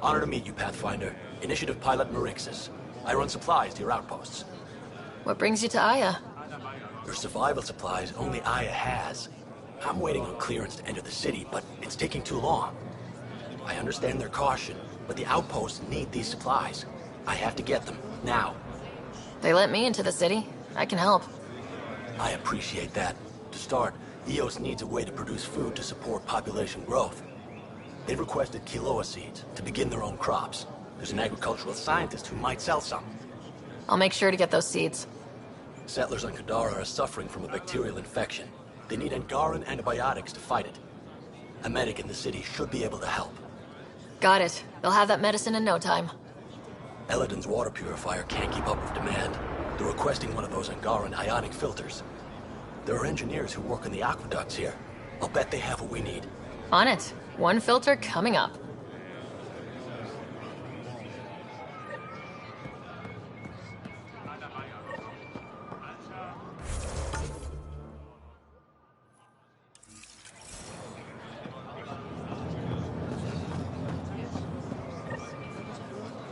Honor to meet you, Pathfinder. Initiative Pilot Marixus. I run supplies to your outposts. What brings you to Aya? Your survival supplies only Aya has. I'm waiting on clearance to enter the city, but it's taking too long. I understand their caution, but the outposts need these supplies. I have to get them, now. They let me into the city. I can help. I appreciate that. To start, EOS needs a way to produce food to support population growth. They've requested quinoa seeds to begin their own crops. There's an agricultural scientist who might sell some. I'll make sure to get those seeds. Settlers on Kadara are suffering from a bacterial infection. They need Angaran antibiotics to fight it. A medic in the city should be able to help. Got it. They'll have that medicine in no time. Eladin's water purifier can't keep up with demand. They're requesting one of those Angaran ionic filters. There are engineers who work in the aqueducts here. I'll bet they have what we need. On it. One filter coming up.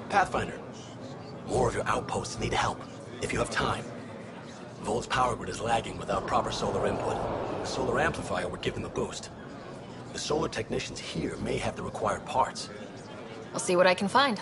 Pathfinder, more of your outposts need help, if you have time. Vol's power grid is lagging without proper solar input. A solar amplifier would give them a boost. The solar technicians here may have the required parts. I'll see what I can find.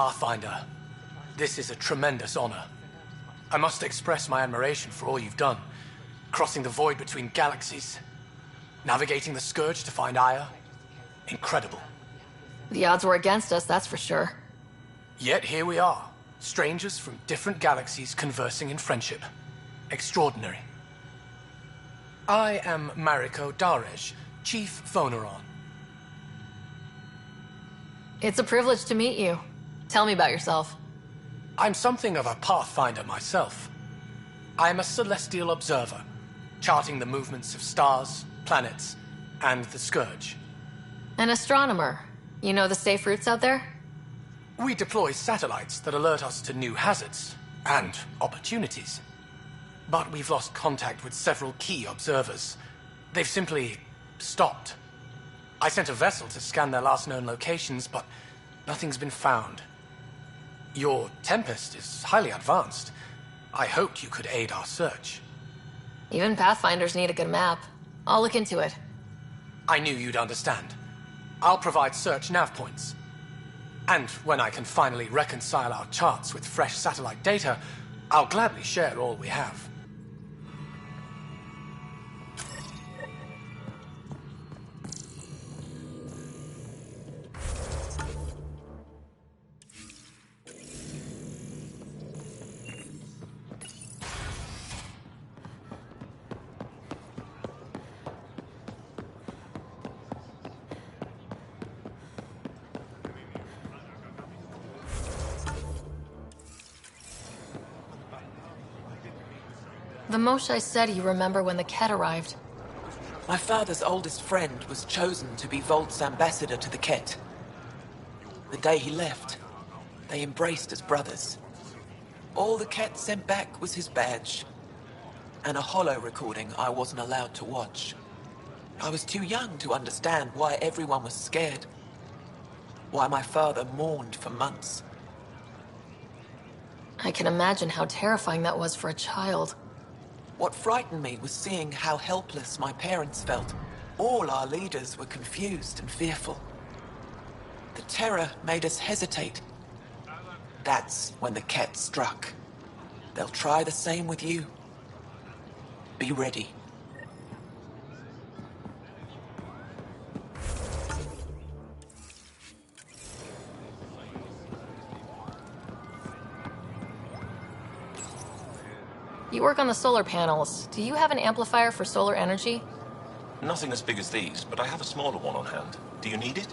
Pathfinder, this is a tremendous honor. I must express my admiration for all you've done. Crossing the void between galaxies, navigating the Scourge to find Aya. Incredible. The odds were against us, that's for sure. Yet here we are, strangers from different galaxies conversing in friendship. Extraordinary. I am Mariko Darej, Chief Phoneron. It's a privilege to meet you. Tell me about yourself. I'm something of a pathfinder myself. I am a celestial observer, charting the movements of stars, planets, and the Scourge. An astronomer. You know the safe routes out there? We deploy satellites that alert us to new hazards and opportunities. But we've lost contact with several key observers. They've simply stopped. I sent a vessel to scan their last known locations, but nothing's been found. Your Tempest is highly advanced. I hoped you could aid our search. Even Pathfinders need a good map. I'll look into it. I knew you'd understand. I'll provide search nav points. And when I can finally reconcile our charts with fresh satellite data, I'll gladly share all we have. The Moshae said you remember when the Ket arrived. My father's oldest friend was chosen to be Volt's ambassador to the Ket. The day he left, they embraced as brothers. All the Ket sent back was his badge, and a holo recording I wasn't allowed to watch. I was too young to understand why everyone was scared, why my father mourned for months. I can imagine how terrifying that was for a child. What frightened me was seeing how helpless my parents felt. All our leaders were confused and fearful. The terror made us hesitate. That's when the Ket struck. They'll try the same with you. Be ready. You work on the solar panels. Do you have an amplifier for solar energy? Nothing as big as these, but I have a smaller one on hand. Do you need it?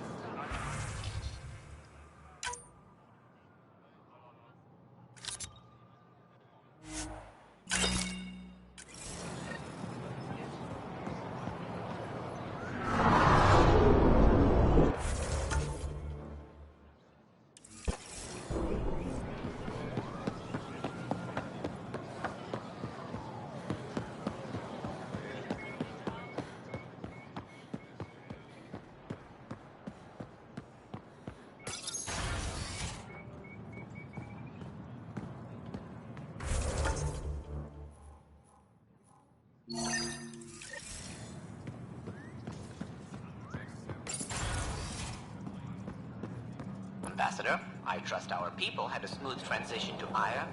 Ambassador, I trust our people had a smooth transition to Aya.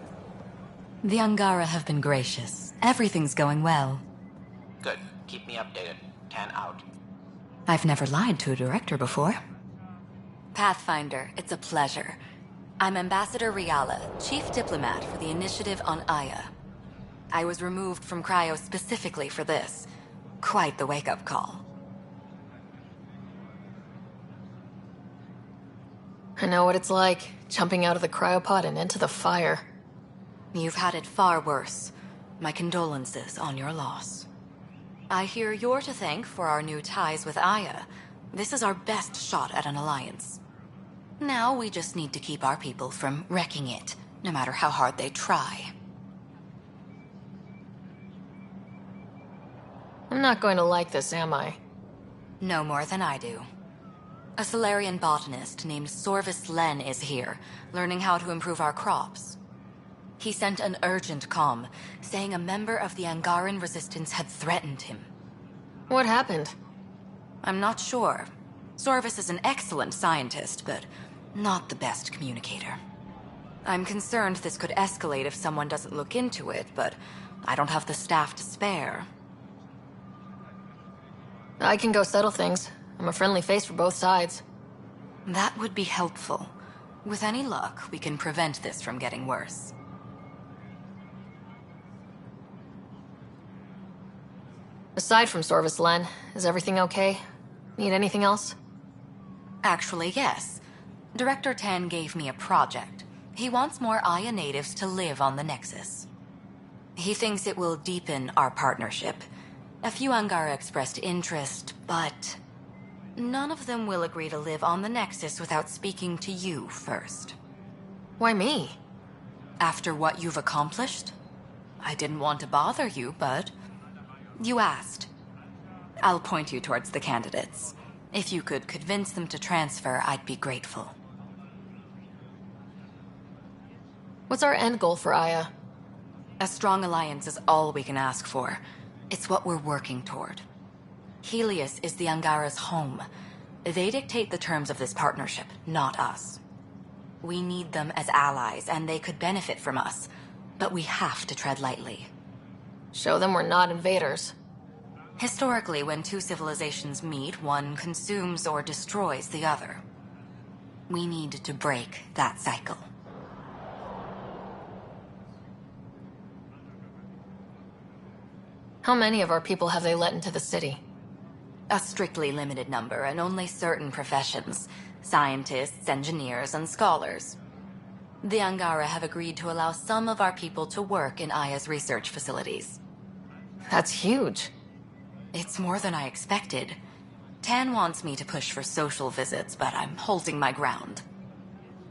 The Angara have been gracious. Everything's going well. Good. Keep me updated. 10 out. I've never lied to a director before. Pathfinder, it's a pleasure. I'm Ambassador Riala, Chief Diplomat for the Initiative on Aya. I was removed from Cryo specifically for this. Quite the wake-up call. I know what it's like, jumping out of the cryopod and into the fire. You've had it far worse. My condolences on your loss. I hear you're to thank for our new ties with Aya. This is our best shot at an alliance. Now we just need to keep our people from wrecking it, no matter how hard they try. I'm not going to like this, am I? No more than I do. A Solarian botanist named Sorvis Len is here, learning how to improve our crops. He sent an urgent comm, saying a member of the Angaran resistance had threatened him. What happened? I'm not sure. Sorvis is an excellent scientist, but not the best communicator. I'm concerned this could escalate if someone doesn't look into it, but I don't have the staff to spare. I can go settle things. I'm a friendly face for both sides. That would be helpful. With any luck, we can prevent this from getting worse. Aside from Sorvis Len, is everything okay? Need anything else? Actually, yes. Director Tan gave me a project. He wants more Aya natives to live on the Nexus. He thinks it will deepen our partnership. A few Angara expressed interest, but none of them will agree to live on the Nexus without speaking to you first. Why me? After what you've accomplished? I didn't want to bother you, but you asked. I'll point you towards the candidates. If you could convince them to transfer, I'd be grateful. What's our end goal for Aya? A strong alliance is all we can ask for. It's what we're working toward. Helios is the Angara's home. They dictate the terms of this partnership, not us. We need them as allies, and they could benefit from us. But we have to tread lightly. Show them we're not invaders. Historically, when two civilizations meet, one consumes or destroys the other. We need to break that cycle. How many of our people have they let into the city? A strictly limited number, and only certain professions. Scientists, engineers, and scholars. The Angara have agreed to allow some of our people to work in Aya's research facilities. That's huge. It's more than I expected. Tan wants me to push for social visits, but I'm holding my ground.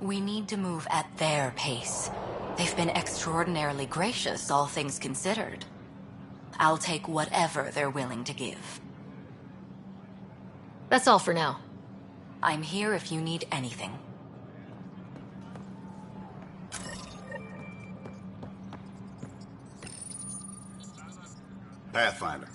We need to move at their pace. They've been extraordinarily gracious, all things considered. I'll take whatever they're willing to give. That's all for now. I'm here if you need anything. Pathfinder.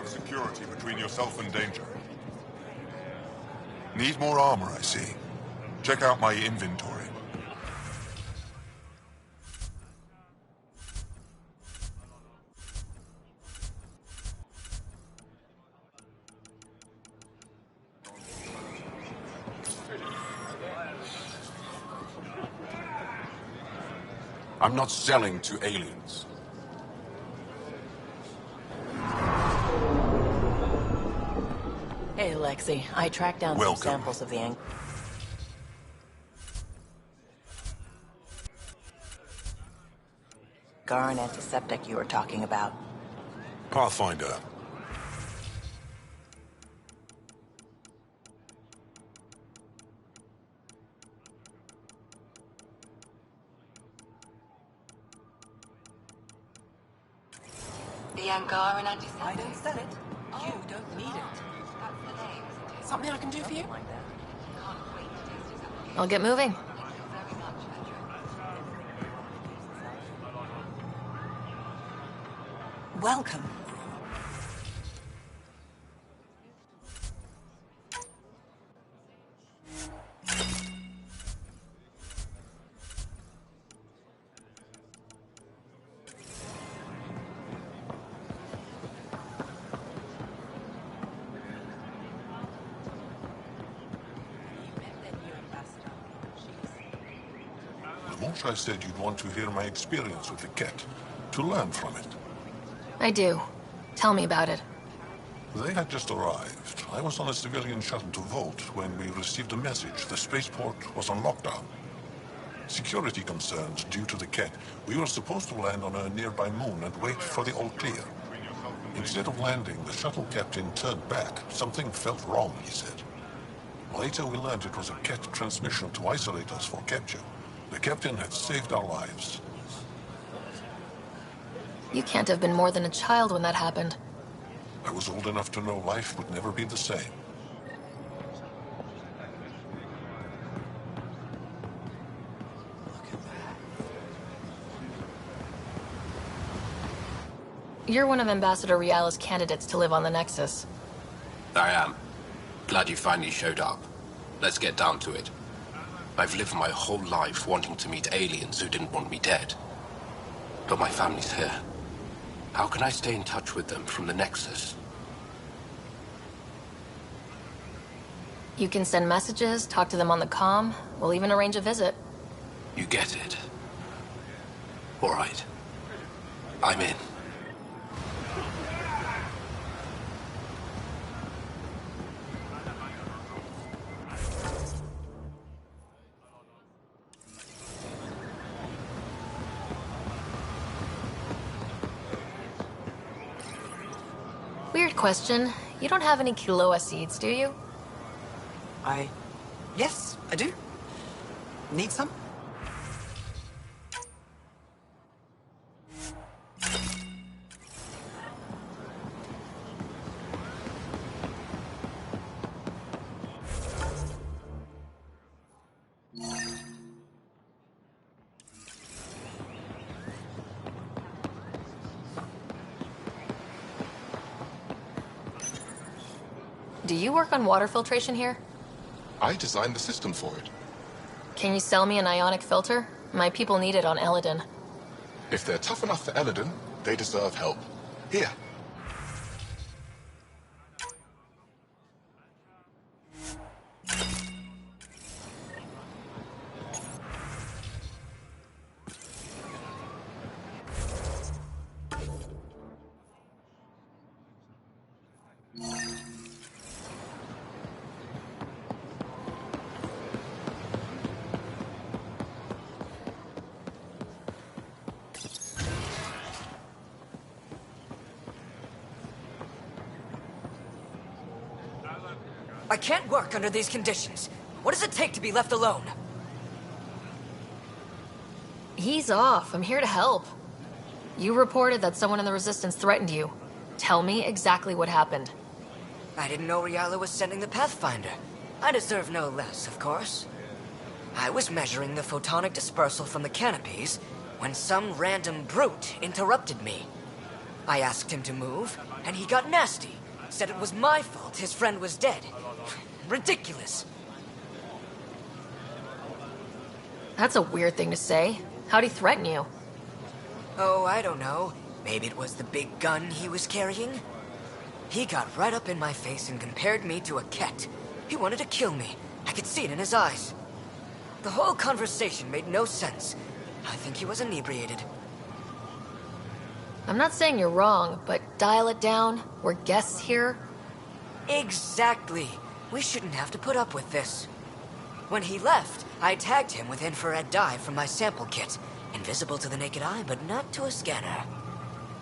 Security between yourself and danger. Need more armor, I see. Check out my inventory. I'm not selling to aliens. Hey, Lexi. I tracked down some samples of the Garn antiseptic you were talking about. Pathfinder. The Angaran antiseptic? I don't sell it. You don't need it. Something I can do for you? I'll get moving. Welcome. I said you'd want to hear my experience with the Ket, to learn from it. I do. Tell me about it. They had just arrived. I was on a civilian shuttle to Volt when we received a message. The spaceport was on lockdown. Security concerns due to the Ket. We were supposed to land on a nearby moon and wait for the all clear. Instead of landing, the shuttle captain turned back. Something felt wrong, he said. Later we learned it was a Ket transmission to isolate us for capture. The captain had saved our lives. You can't have been more than a child when that happened. I was old enough to know life would never be the same. You're one of Ambassador Riala's candidates to live on the Nexus. I am. Glad you finally showed up. Let's get down to it. I've lived my whole life wanting to meet aliens who didn't want me dead. But my family's here. How can I stay in touch with them from the Nexus? You can send messages, talk to them on the comm. We'll even arrange a visit. You get it. All right. I'm in. Weird question. You don't have any Kiloa seeds, do you? Yes, I do. Need some? Do you work on water filtration here? I designed the system for it. Can you sell me an ionic filter? My people need it on Eladin. If they're tough enough for Eladin, they deserve help. Here. I can't work under these conditions. What does it take to be left alone? Ease off. I'm here to help. You reported that someone in the Resistance threatened you. Tell me exactly what happened. I didn't know Riala was sending the Pathfinder. I deserve no less, of course. I was measuring the photonic dispersal from the canopies when some random brute interrupted me. I asked him to move, and he got nasty. Said it was my fault his friend was dead. Ridiculous. That's a weird thing to say. How'd he threaten you? Oh, I don't know. Maybe it was the big gun he was carrying? He got right up in my face and compared me to a cat. He wanted to kill me. I could see it in his eyes. The whole conversation made no sense. I think he was inebriated. I'm not saying you're wrong, but dial it down. We're guests here. Exactly. We shouldn't have to put up with this. When he left, I tagged him with infrared dye from my sample kit. Invisible to the naked eye, but not to a scanner.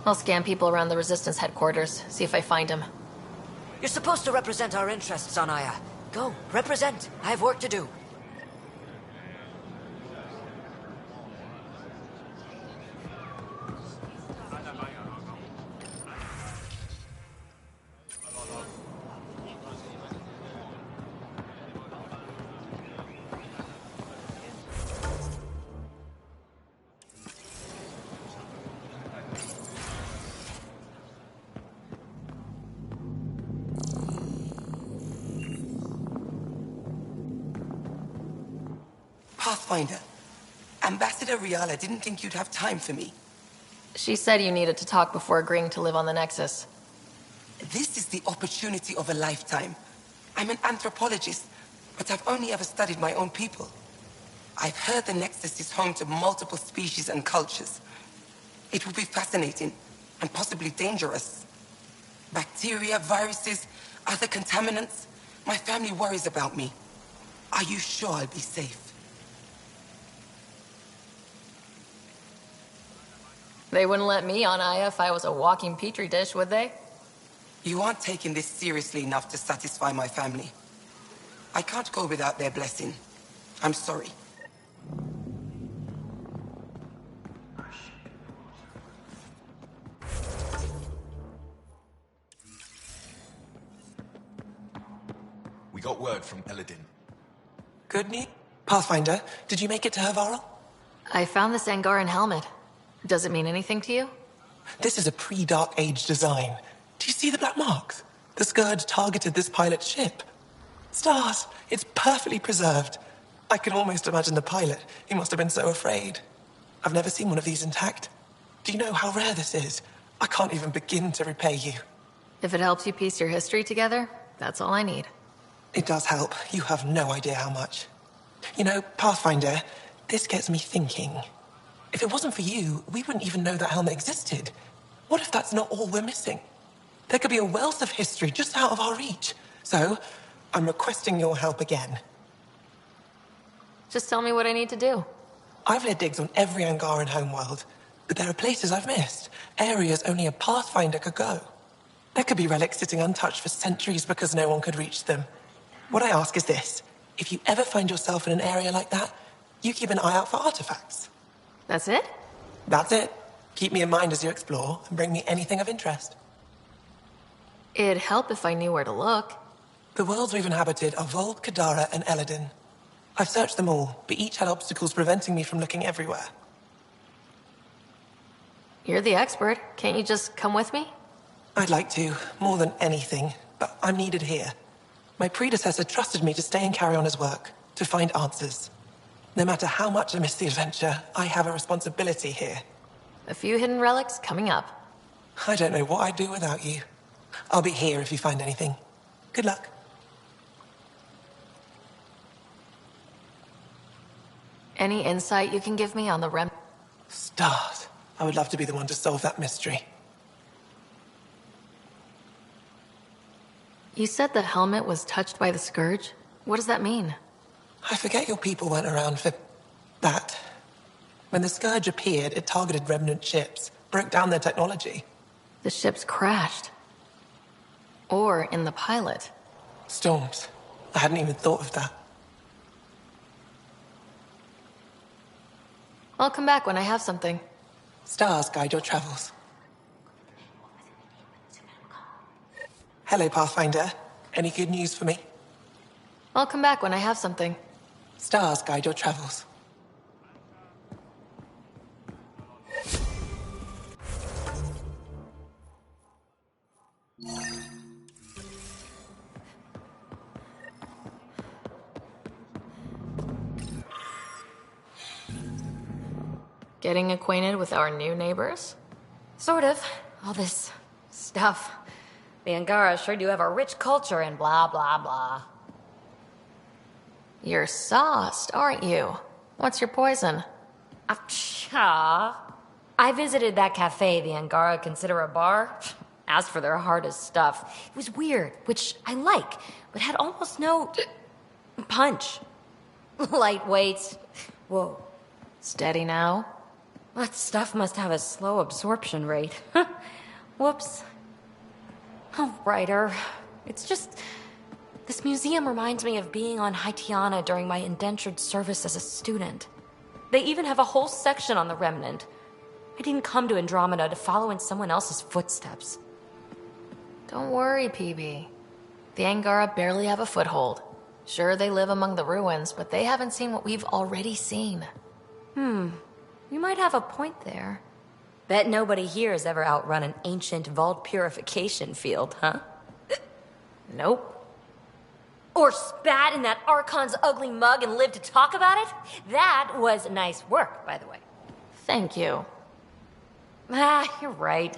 I'll scan people around the Resistance headquarters, see if I find him. You're supposed to represent our interests on Aya. Go, represent. I have work to do. Pathfinder, Ambassador Riala didn't think you'd have time for me. She said you needed to talk before agreeing to live on the Nexus. This is the opportunity of a lifetime. I'm an anthropologist, but I've only ever studied my own people. I've heard the Nexus is home to multiple species and cultures. It will be fascinating and possibly dangerous. Bacteria, viruses, other contaminants. My family worries about me. Are you sure I'll be safe? They wouldn't let me on Aya if I was a walking petri dish, would they? You aren't taking this seriously enough to satisfy my family. I can't go without their blessing. I'm sorry. We got word from Eladin. Good news? Pathfinder, did you make it to Hervarl? I found this Angaran helmet. Does it mean anything to you? This is a pre-Dark Age design. Do you see the black marks? The Scourge targeted this pilot's ship. Stars, it's perfectly preserved. I can almost imagine the pilot. He must have been so afraid. I've never seen one of these intact. Do you know how rare this is? I can't even begin to repay you. If it helps you piece your history together, that's all I need. It does help. You have no idea how much. You know, Pathfinder, this gets me thinking. If it wasn't for you, we wouldn't even know that helmet existed. What if that's not all we're missing? There could be a wealth of history just out of our reach. So, I'm requesting your help again. Just tell me what I need to do. I've led digs on every Angaran homeworld, but there are places I've missed. Areas only a Pathfinder could go. There could be relics sitting untouched for centuries because no one could reach them. What I ask is this. If you ever find yourself in an area like that, you keep an eye out for artifacts. That's it? That's it. Keep me in mind as you explore, and bring me anything of interest. It'd help if I knew where to look. The worlds we've inhabited are Vold, Kadara, and Eladin. I've searched them all, but each had obstacles preventing me from looking everywhere. You're the expert. Can't you just come with me? I'd like to, more than anything, but I'm needed here. My predecessor trusted me to stay and carry on his work, to find answers. No matter how much I miss the adventure, I have a responsibility here. A few hidden relics coming up. I don't know what I'd do without you. I'll be here if you find anything. Good luck. Any insight you can give me on the rem... Stars. I would love to be the one to solve that mystery. You said the helmet was touched by the Scourge? What does that mean? I forget your people weren't around for that. When the Scourge appeared, it targeted remnant ships, broke down their technology. The ships crashed. Or in the pilot. Storms. I hadn't even thought of that. I'll come back when I have something. Stars guide your travels. Hello, Pathfinder. Any good news for me? I'll come back when I have something. Stars guide your travels. Getting acquainted with our new neighbors? Sort of. All this stuff. The Angara sure do have a rich culture and blah, blah, blah. You're sauced, aren't you? What's your poison? I visited that cafe the Angara consider a bar. Asked for their hardest stuff. It was weird, which I like, but had almost no punch. Lightweight. Whoa. Steady now? That stuff must have a slow absorption rate. Whoops. Oh, Ryder. It's just... This museum reminds me of being on Haitiana during my indentured service as a student. They even have a whole section on the Remnant. I didn't come to Andromeda to follow in someone else's footsteps. Don't worry, PB. The Angara barely have a foothold. Sure, they live among the ruins, but they haven't seen what we've already seen. You might have a point there. Bet nobody here has ever outrun an ancient vault purification field, huh? Nope. Or spat in that Archon's ugly mug and lived to talk about it? That was nice work, by the way. Thank you. You're right.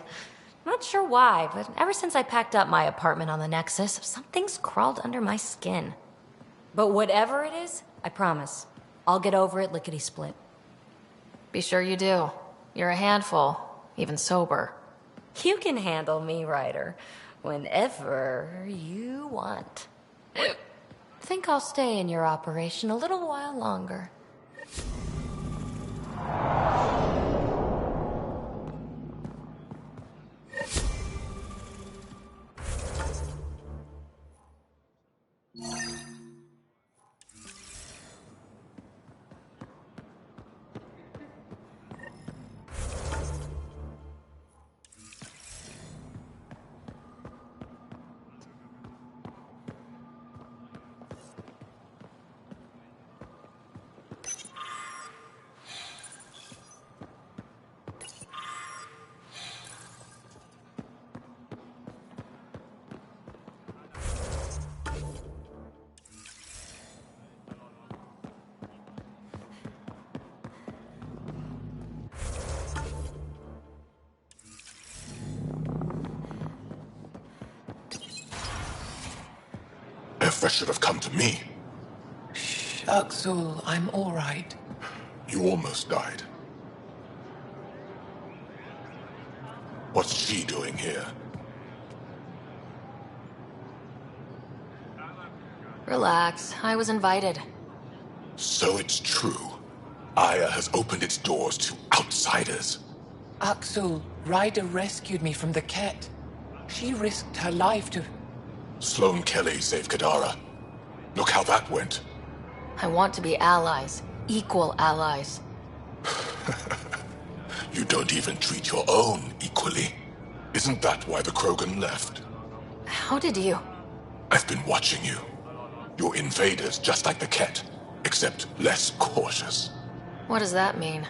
Not sure why, but ever since I packed up my apartment on the Nexus, something's crawled under my skin. But whatever it is, I promise, I'll get over it lickety-split. Be sure you do. You're a handful, even sober. You can handle me, Ryder, whenever you want. Think I'll stay in your operation a little while longer. That should have come to me. Axel, I'm all right. You almost died. What's she doing here? Relax. I was invited. So it's true. Aya has opened its doors to outsiders. Axel, Ryder rescued me from the Ket. She risked her life to... Sloane Kelly saved Kadara. Look how that went. I want to be allies. Equal allies. You don't even treat your own equally. Isn't that why the Krogan left? How did you... I've been watching you. You're invaders just like the Ket, except less cautious. What does that mean?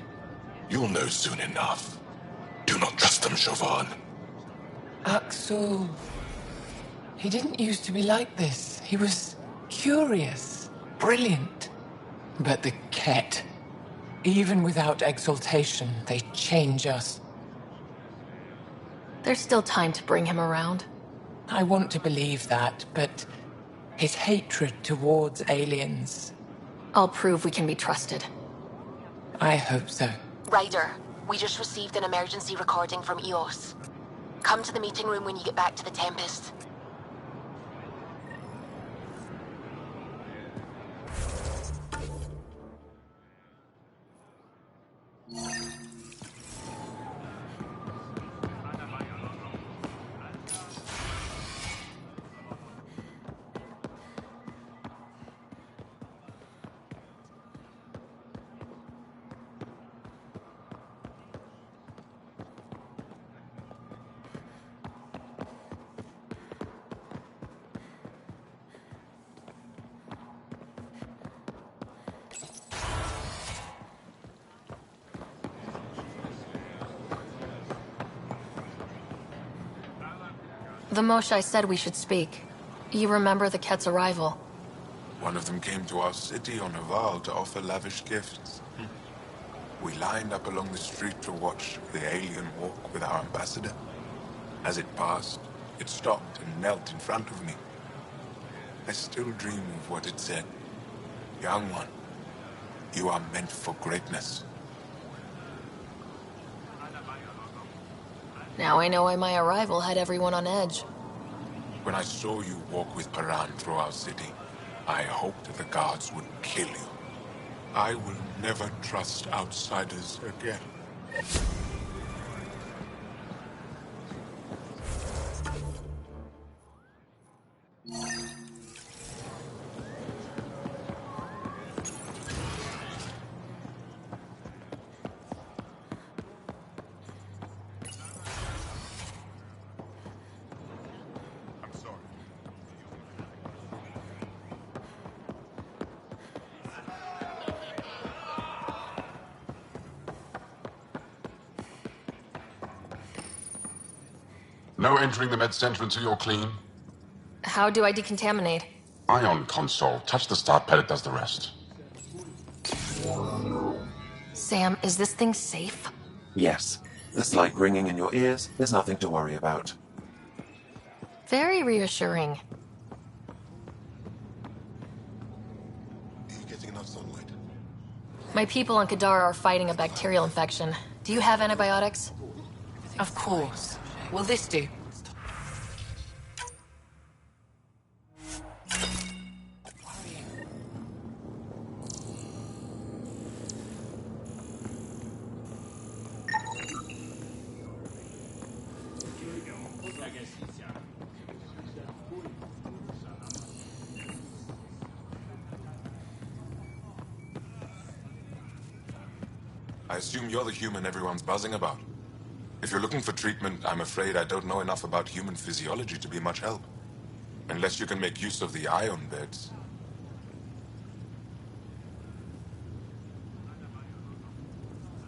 You'll know soon enough. Do not trust them, Chauvin. Axel... He didn't used to be like this. He was curious, brilliant. But the Ket, even without exaltation, they change us. There's still time to bring him around. I want to believe that, but his hatred towards aliens... I'll prove we can be trusted. I hope so. Ryder, we just received an emergency recording from EOS. Come to the meeting room when you get back to the Tempest. The Moshai said we should speak. You remember the Ket's arrival? One of them came to our city on a vow to offer lavish gifts. We lined up along the street to watch the alien walk with our ambassador. As it passed, it stopped and knelt in front of me. I still dream of what it said. Young one, you are meant for greatness. Now I know why my arrival had everyone on edge. When I saw you walk with Paran through our city, I hoped the guards would kill you. I will never trust outsiders again. No entering the med center until you're clean. How do I decontaminate? Ion console. Touch the start pad, it does the rest. Sam, is this thing safe? Yes. The slight ringing in your ears, there's nothing to worry about. Very reassuring. Are you getting enough sunlight? My people on Kadar are fighting a bacterial infection. Do you have antibiotics? Of course. Will this do? I assume you're the human everyone's buzzing about. If you're looking for treatment, I'm afraid I don't know enough about human physiology to be much help. Unless you can make use of the ion beds.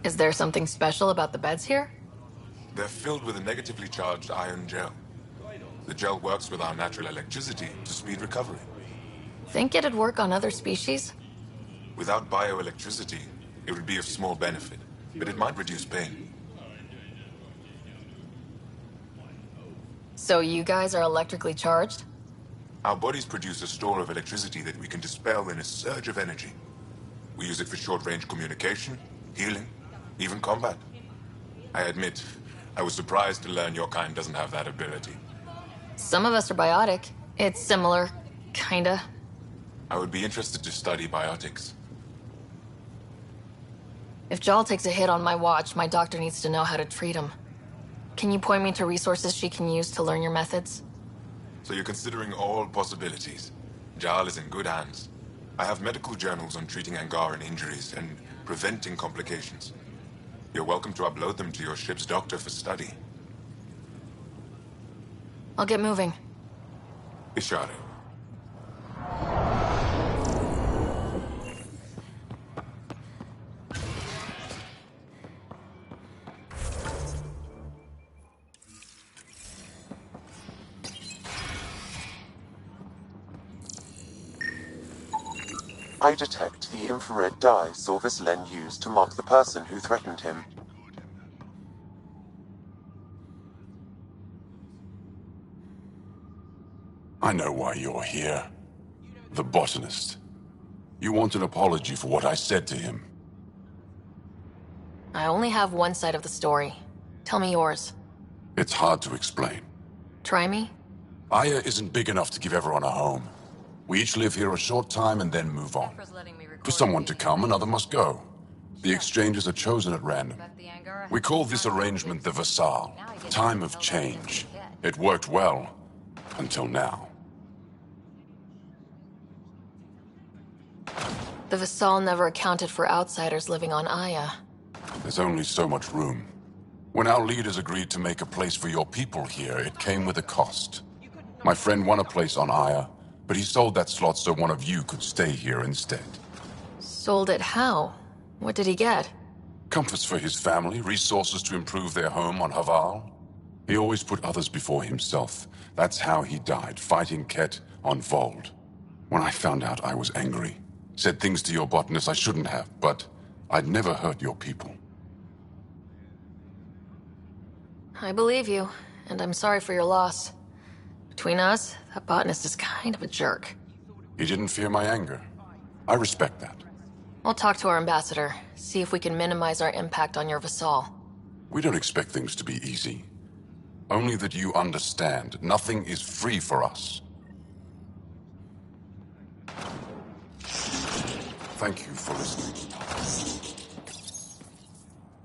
Is there something special about the beds here? They're filled with a negatively charged ion gel. The gel works with our natural electricity to speed recovery. Think it'd work on other species? Without bioelectricity, it would be of small benefit, but it might reduce pain. So you guys are electrically charged? Our bodies produce a store of electricity that we can dispel in a surge of energy. We use it for short-range communication, healing, even combat. I admit, I was surprised to learn your kind doesn't have that ability. Some of us are biotic. It's similar, kinda. I would be interested to study biotics. If Jal takes a hit on my watch, my doctor needs to know how to treat him. Can you point me to resources she can use to learn your methods? So you're considering all possibilities. Jal is in good hands. I have medical journals on treating Angaran injuries and preventing complications. You're welcome to upload them to your ship's doctor for study. I'll get moving. Ishare. I detect the infrared dye Sorvis Len used to mark the person who threatened him. I know why you're here. The botanist. You want an apology for what I said to him. I only have one side of the story. Tell me yours. It's hard to explain. Try me? Aya isn't big enough to give everyone a home. We each live here a short time and then move on. For someone to come, another must go. The exchanges are chosen at random. We call this arrangement the Vassal, time of change. It worked well, until now. The Vassal never accounted for outsiders living on Aya. There's only so much room. When our leaders agreed to make a place for your people here, it came with a cost. My friend won a place on Aya, but he sold that slot so one of you could stay here instead. Sold it how? What did he get? Comforts for his family, resources to improve their home on Haval. He always put others before himself. That's how he died, fighting Ket on Vold. When I found out, I was angry. Said things to your botanist I shouldn't have, but I'd never hurt your people. I believe you, and I'm sorry for your loss. Between us, that botanist is kind of a jerk. He didn't fear my anger. I respect that. I'll talk to our ambassador, see if we can minimize our impact on your Vassal. We don't expect things to be easy. Only that you understand, nothing is free for us. Thank you for listening.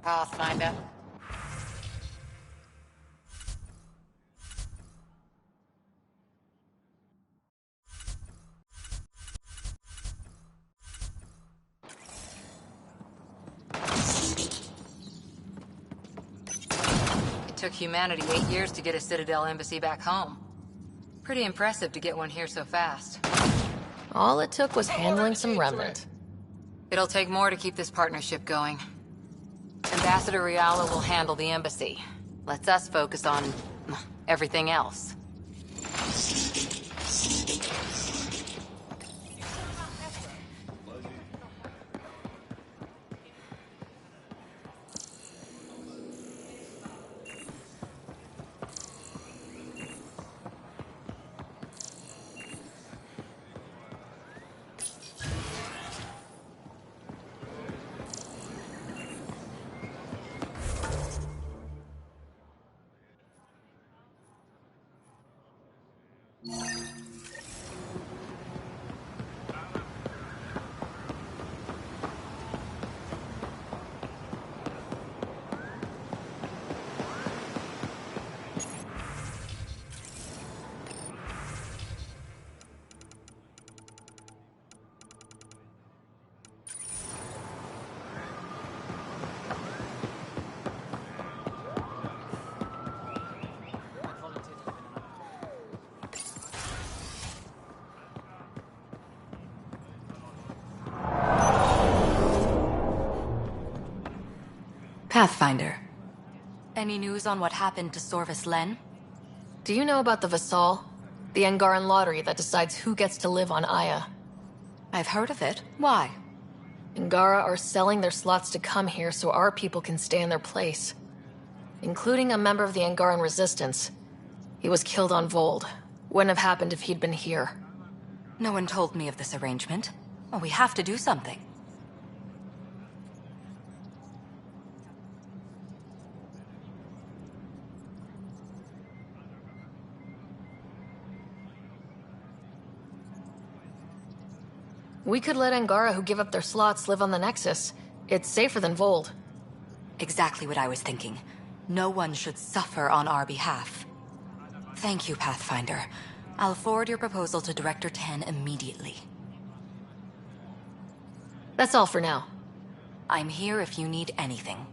Pathfinder. It took humanity 8 years to get a Citadel embassy back home. Pretty impressive to get one here so fast. All it took was handling some remnant. It'll take more to keep this partnership going. Ambassador Riala will handle the embassy. Lets us focus on everything else. Pathfinder. Any news on what happened to Sorvis Len? Do you know about the Vassal? The Angaran lottery that decides who gets to live on Aya. I've heard of it. Why? Angara are selling their slots to come here so our people can stay in their place. Including a member of the Angaran resistance. He was killed on Vold. Wouldn't have happened if he'd been here. No one told me of this arrangement. Well, we have to do something. We could let Angara who give up their slots live on the Nexus. It's safer than Vold. Exactly what I was thinking. No one should suffer on our behalf. Thank you, Pathfinder. I'll forward your proposal to Director 10 immediately. That's all for now. I'm here if you need anything.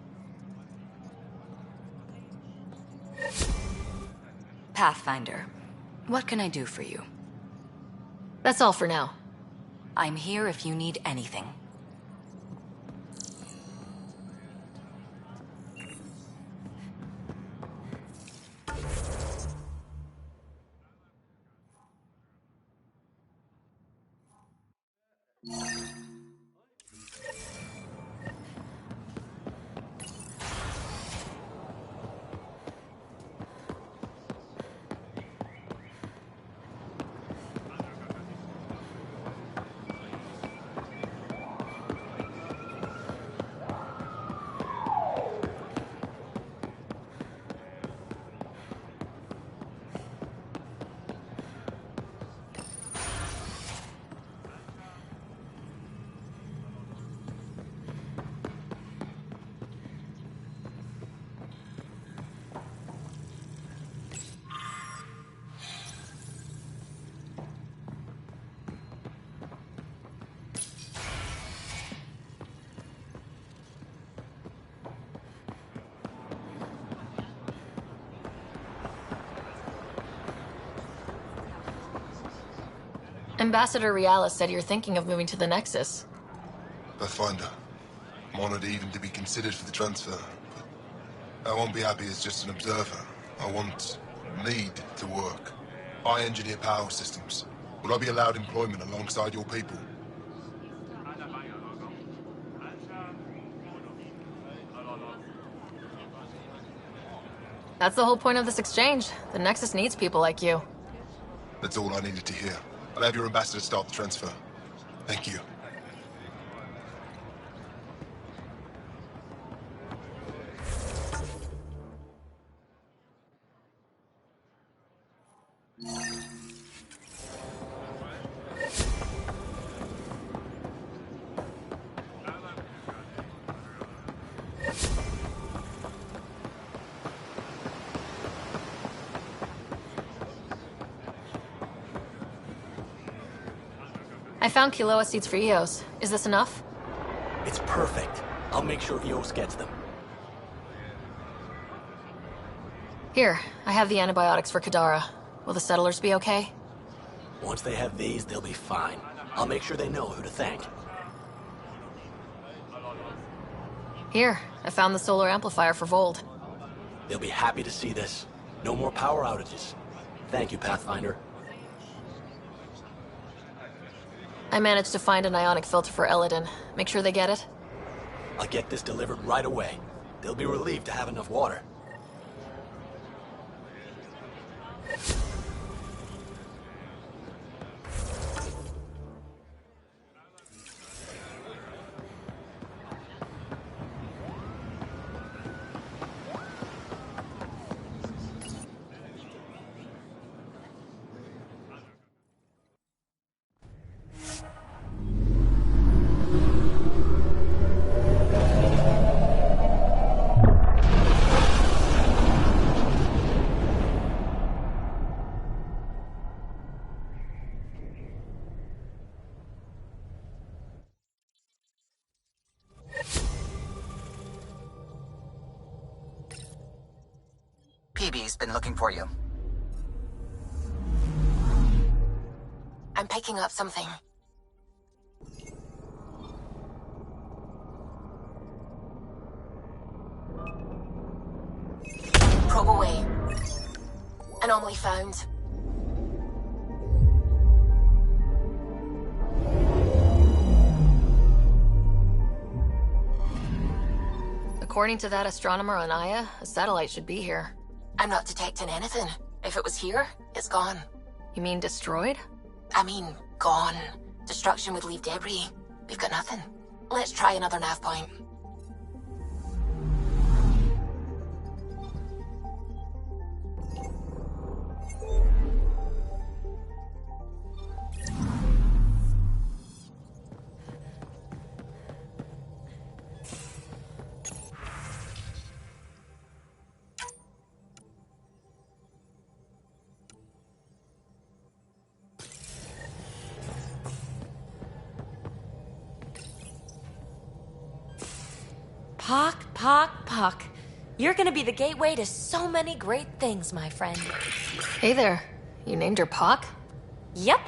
Pathfinder, what can I do for you? That's all for now. I'm here if you need anything. Ambassador Riala said you're thinking of moving to the Nexus. Pathfinder. I'm honored even to be considered for the transfer, but I won't be happy as just an observer. I want need to work. I engineer power systems. Will I be allowed employment alongside your people? That's the whole point of this exchange. The Nexus needs people like you. That's all I needed to hear. I'll have your ambassador start the transfer. Thank you. I found Kiloa seeds for Eos. Is this enough? It's perfect. I'll make sure Eos gets them. Here, I have the antibiotics for Kadara. Will the settlers be okay? Once they have these, they'll be fine. I'll make sure they know who to thank. Here, I found the solar amplifier for Vold. They'll be happy to see this. No more power outages. Thank you, Pathfinder. I managed to find an ionic filter for Eladin. Make sure they get it. I'll get this delivered right away. They'll be relieved to have enough water. PB's been looking for you. I'm picking up something. Probe away. Anomaly found. According to that astronomer on Aya, a satellite should be here. I'm not detecting anything. If it was here, it's gone. You mean destroyed? I mean, gone. Destruction would leave debris. We've got nothing. Let's try another nav point. Pock. You're gonna be the gateway to so many great things, my friend. Hey there. You named her Pock? Yep.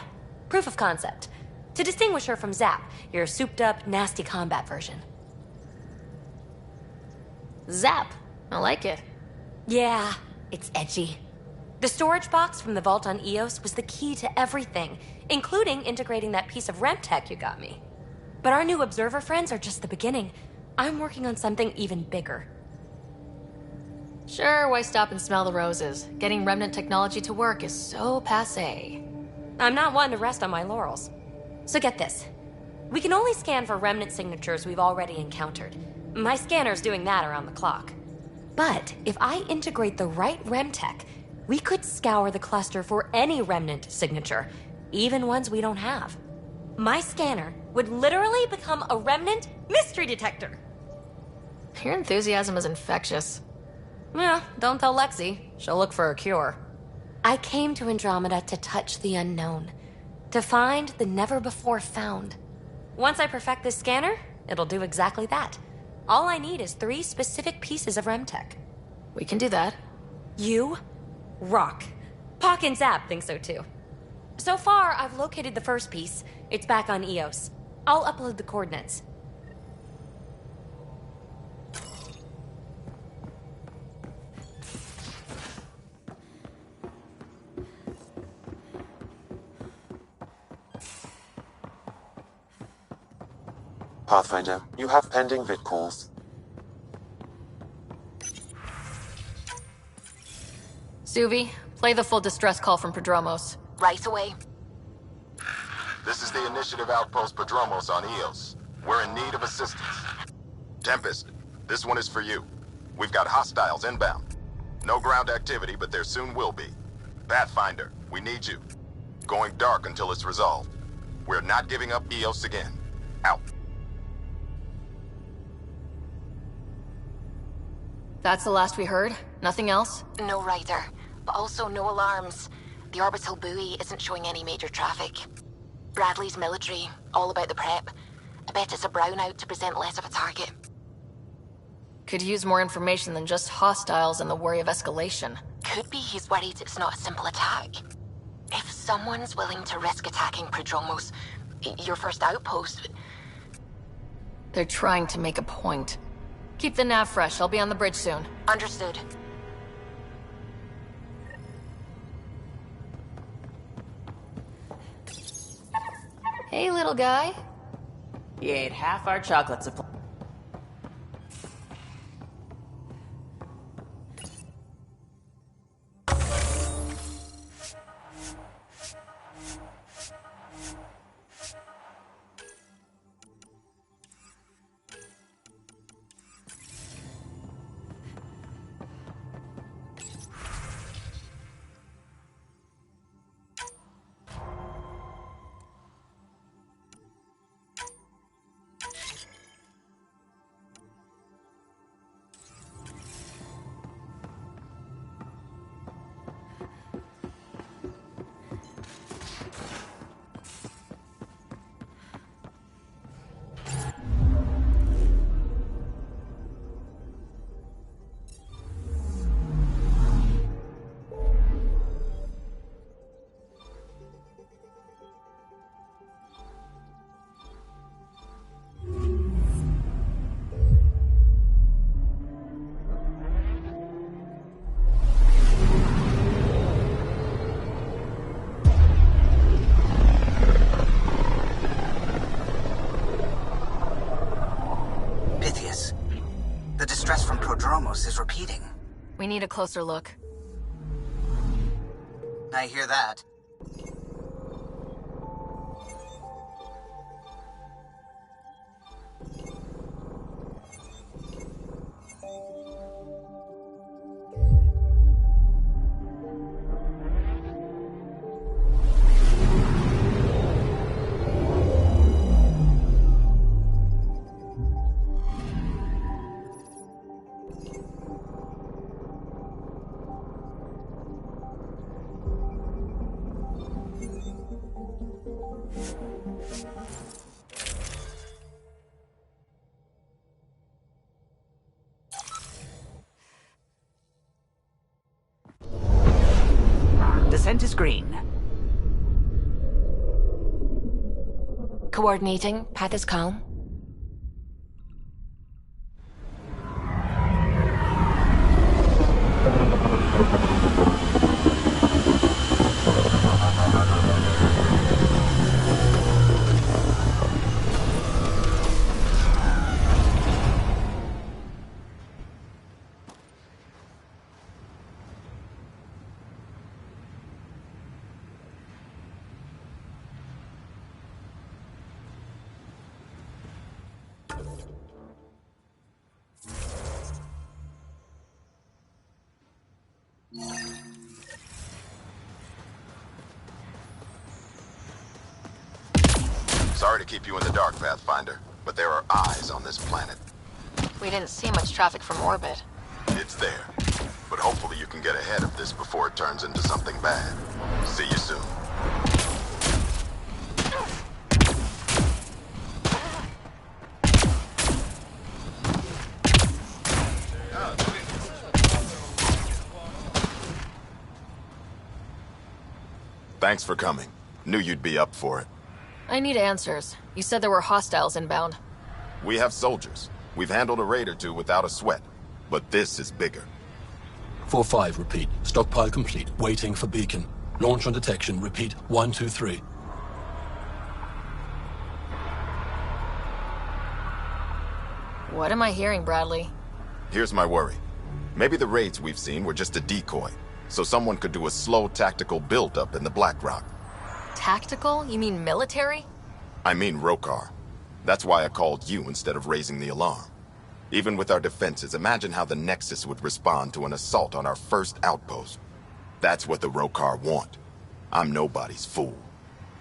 Proof of concept. To distinguish her from Zap, your souped-up, nasty combat version. Zap. I like it. Yeah, it's edgy. The storage box from the vault on Eos was the key to everything, including integrating that piece of Remtech you got me. But our new observer friends are just the beginning. I'm working on something even bigger. Sure, why stop and smell the roses? Getting remnant technology to work is so passé. I'm not one to rest on my laurels. So get this. We can only scan for remnant signatures we've already encountered. My scanner's doing that around the clock. But if I integrate the right Remtech, we could scour the cluster for any remnant signature, even ones we don't have. My scanner would literally become a remnant mystery detector. Your enthusiasm is infectious. Well, don't tell Lexi. She'll look for a cure. I came to Andromeda to touch the unknown. To find the never-before-found. Once I perfect this scanner, it'll do exactly that. All I need is 3 specific pieces of Remtech. We can do that. You rock. Pock and Zap think so too. So far, I've located the first piece. It's back on EOS. I'll upload the coordinates. Pathfinder, you have pending vid calls. Suvi, play the full distress call from Prodromos. Right away. This is the Initiative Outpost Prodromos on EOS. We're in need of assistance. Tempest, this one is for you. We've got hostiles inbound. No ground activity, but there soon will be. Pathfinder, we need you. Going dark until it's resolved. We're not giving up EOS again. Out. That's the last we heard? Nothing else? No Ryder, but also no alarms. The orbital buoy isn't showing any major traffic. Bradley's military, all about the prep. I bet it's a brownout to present less of a target. Could use more information than just hostiles and the worry of escalation. Could be he's worried it's not a simple attack. If someone's willing to risk attacking Prodromos, your first outpost... They're trying to make a point. Keep the nav fresh. I'll be on the bridge soon. Understood. Hey, little guy. You ate half our chocolate supply. Is repeating. We need a closer look. I hear that. Descent is green. Coordinating. Path is calm. Sorry to keep you in the dark, Pathfinder, but there are eyes on this planet. We didn't see much traffic from orbit. It's there. But hopefully you can get ahead of this before it turns into something bad. See you soon. Thanks for coming. Knew you'd be up for it. I need answers. You said there were hostiles inbound. We have soldiers. We've handled a raid or two without a sweat. But this is bigger. 4-5, repeat. Stockpile complete. Waiting for beacon. Launch on detection. Repeat. 1, 2, 3. What am I hearing, Bradley? Here's my worry. Maybe the raids we've seen were just a decoy, so someone could do a slow tactical build-up in the Black Rock. Tactical? You mean military? I mean Rokar. That's why I called you instead of raising the alarm. Even with our defenses, imagine how the Nexus would respond to an assault on our first outpost. That's what the Rokar want. I'm nobody's fool.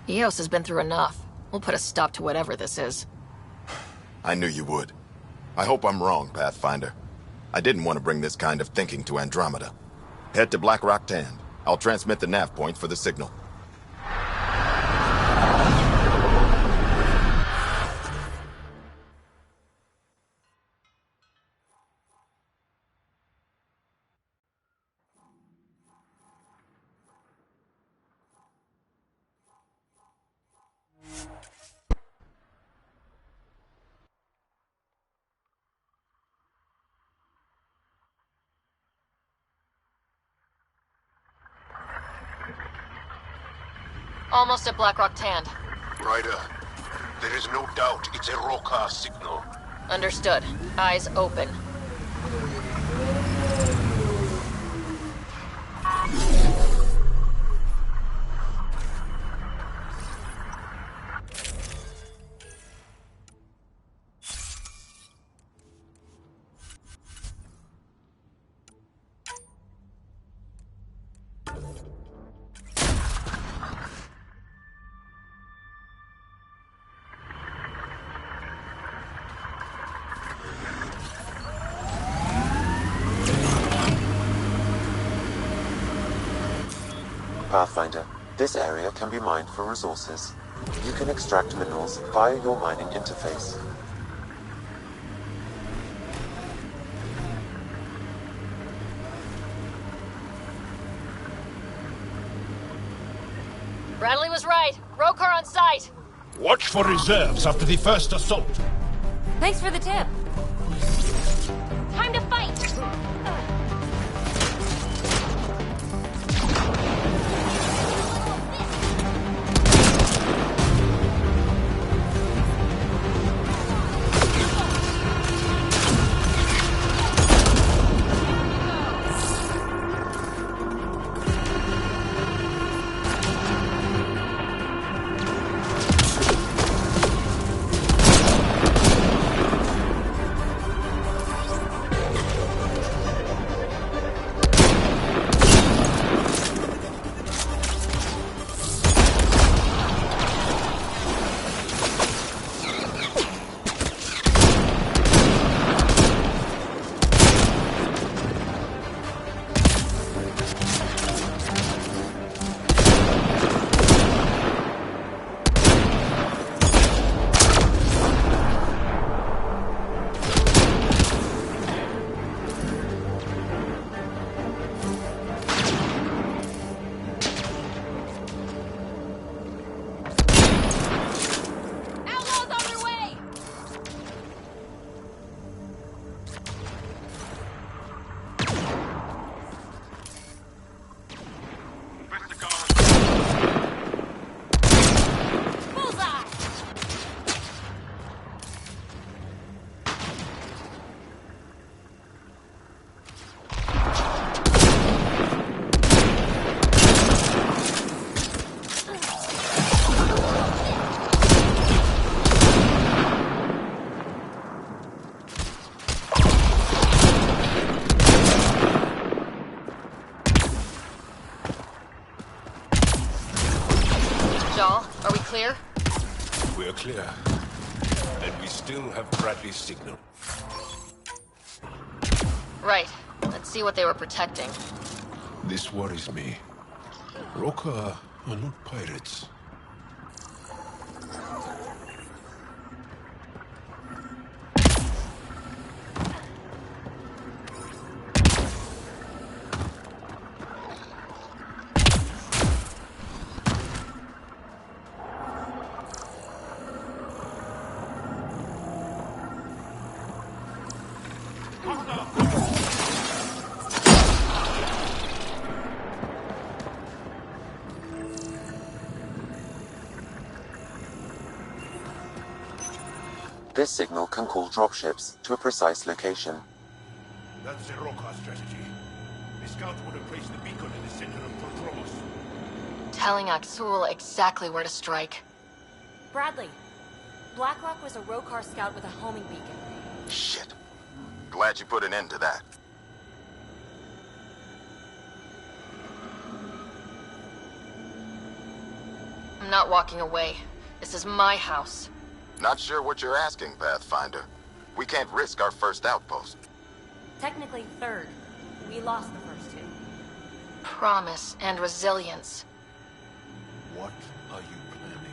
Eos has been through enough. We'll put a stop to whatever this is. I knew you would. I hope I'm wrong, Pathfinder. I didn't want to bring this kind of thinking to Andromeda. Head to Black Rock Tand. I'll transmit the nav point for the signal. Almost at Blackrock Tand. Ryder, there is no doubt it's a Rokar signal. Understood. Eyes open. Pathfinder, this area can be mined for resources. You can extract minerals via your mining interface. Bradley was right. Rokar on site. Watch for reserves after the first assault. Thanks for the tip. Time to fight! Are we clear? We're clear. And we still have Bradley's signal. Right. Let's see what they were protecting. This worries me. Rokar are not pirates. This signal can call dropships to a precise location. That's the Roka strategy. The scouts would have placed the beacon in the center of Prodromos. Telling Aksul exactly where to strike. Bradley, Blackrock was a Rokar scout with a homing beacon. Shit. Glad you put an end to that. I'm not walking away. This is my house. Not sure what you're asking, Pathfinder. We can't risk our first outpost. Technically third. We lost the first two. Promise and resilience. What are you planning?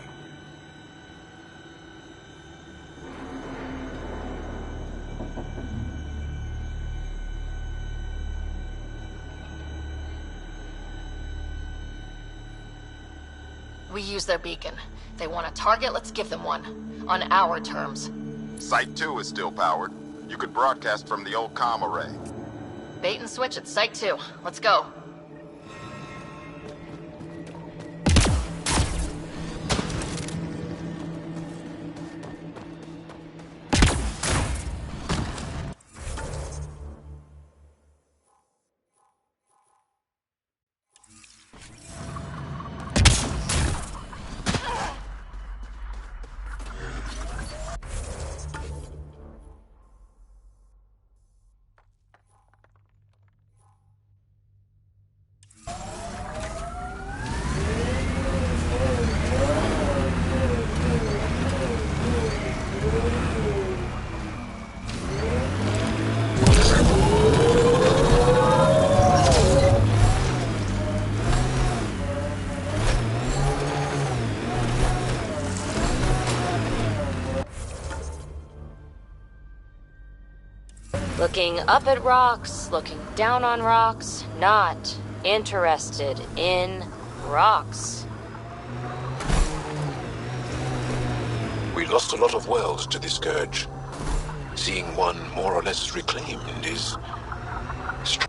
We use their beacon. They want a target, let's give them one. On our terms. Site 2 is still powered. You could broadcast from the old comm array. Bait and switch at Site 2. Let's go. Looking up at rocks, looking down on rocks, not interested in rocks. We lost a lot of worlds to this scourge. Seeing one more or less reclaimed is strange.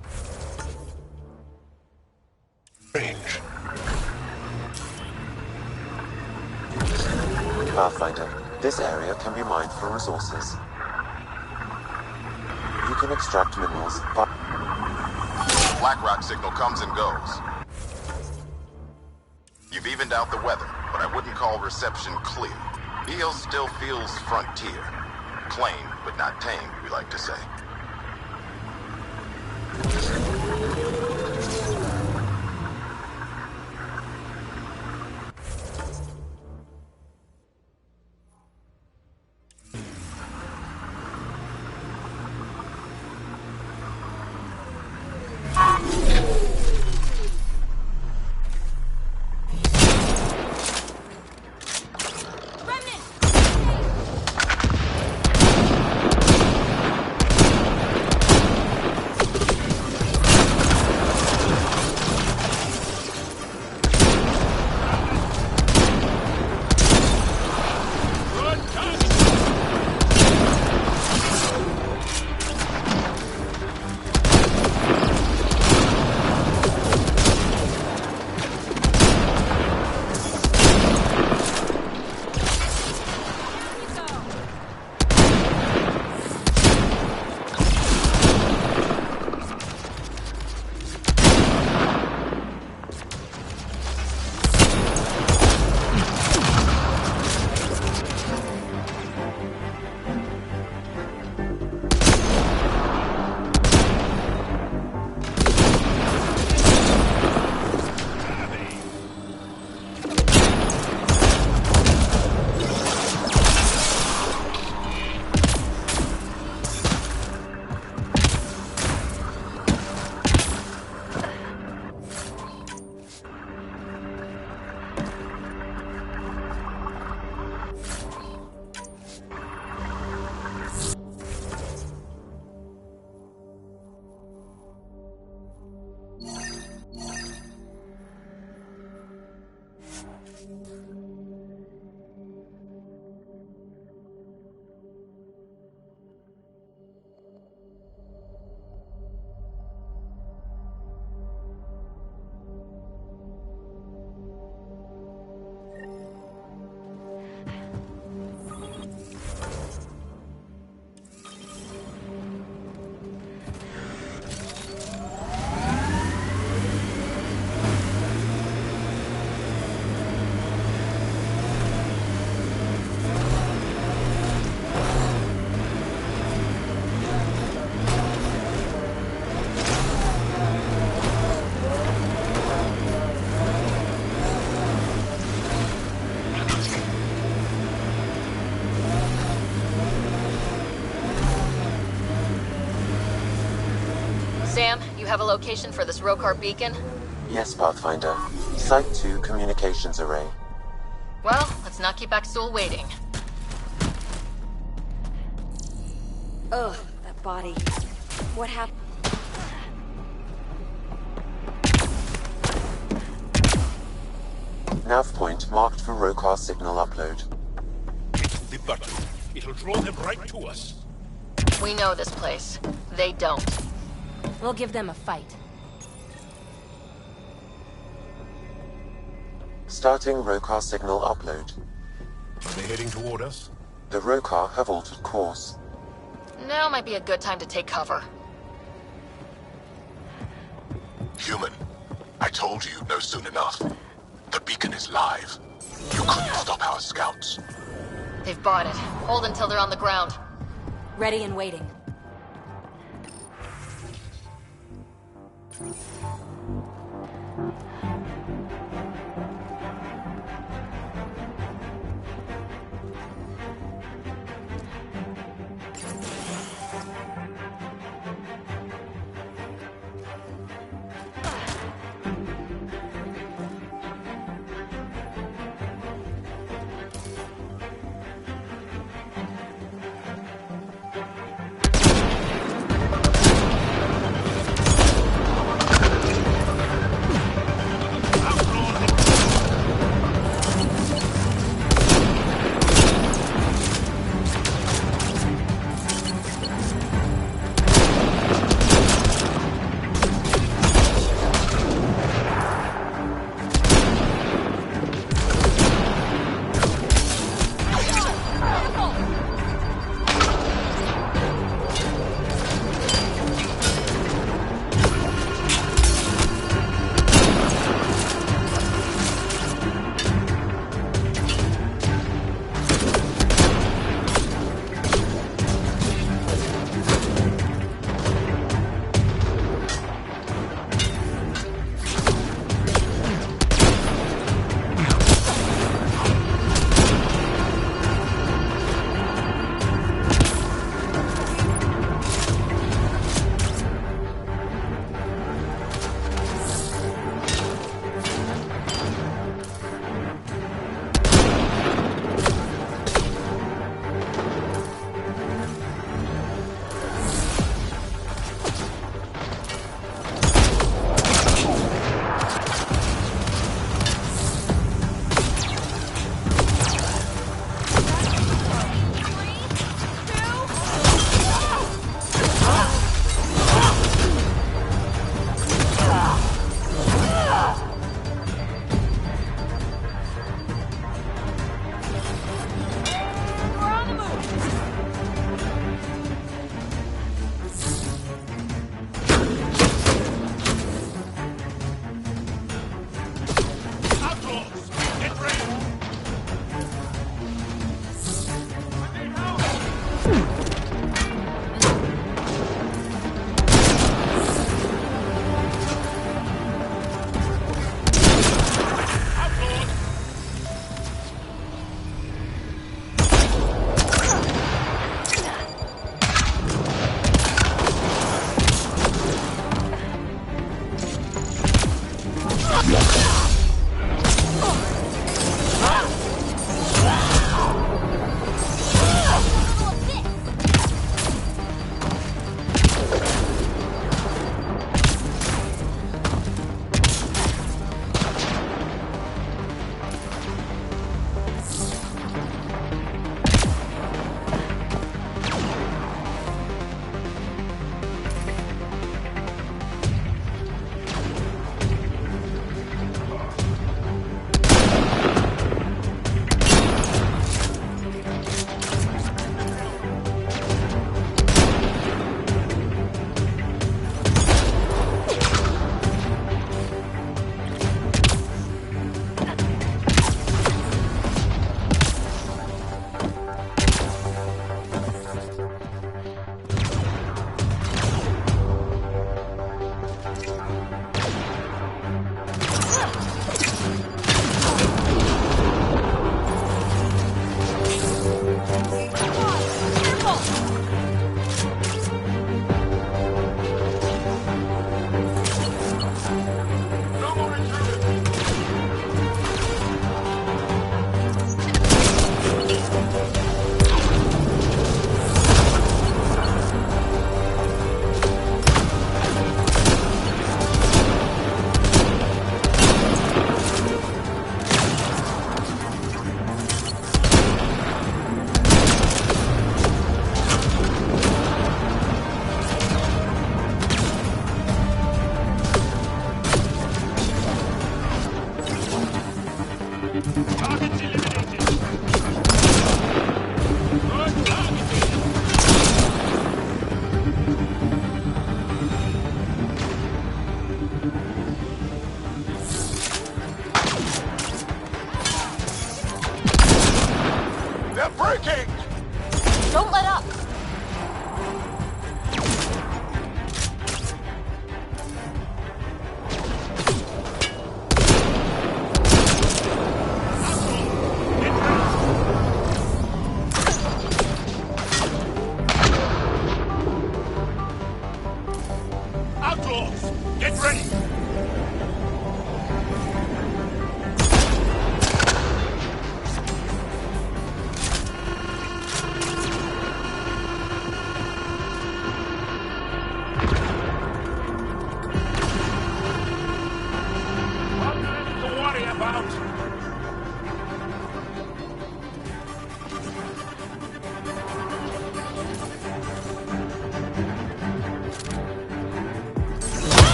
Pathfinder, this area can be mined for resources. You can extract minerals, but Blackrock signal comes and goes. You've evened out the weather, but I wouldn't call reception clear. Eos still feels frontier. Claimed, but not tamed, we like to say. have a location for this Rokar beacon? Yes, Pathfinder. Site 2 communications array. Well, let's not keep Axel waiting. Ugh, that body. What happened? Nav point marked for Rokar signal upload. The button. It'll draw them right to us. We know this place. They don't. We'll give them a fight. Starting Rokar signal upload. Are they heading toward us? The Rokar have altered course. Now might be a good time to take cover. Human, I told you you'd know soon enough. The beacon is live. You couldn't stop our scouts. They've bought it. Hold until they're on the ground. Ready and waiting.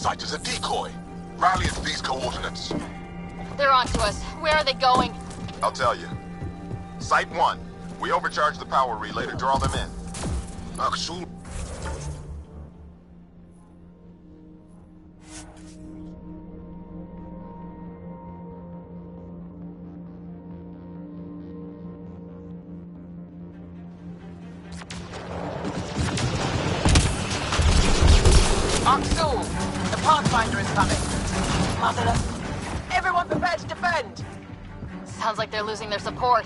site is a decoy. Rally at these coordinates. They're onto us. Where are they going? I'll tell you. Site 1. We overcharge the power relay to draw them in. Aksul. Aksul! The Pathfinder is coming! Mother... Everyone prepare to defend! Sounds like they're losing their support.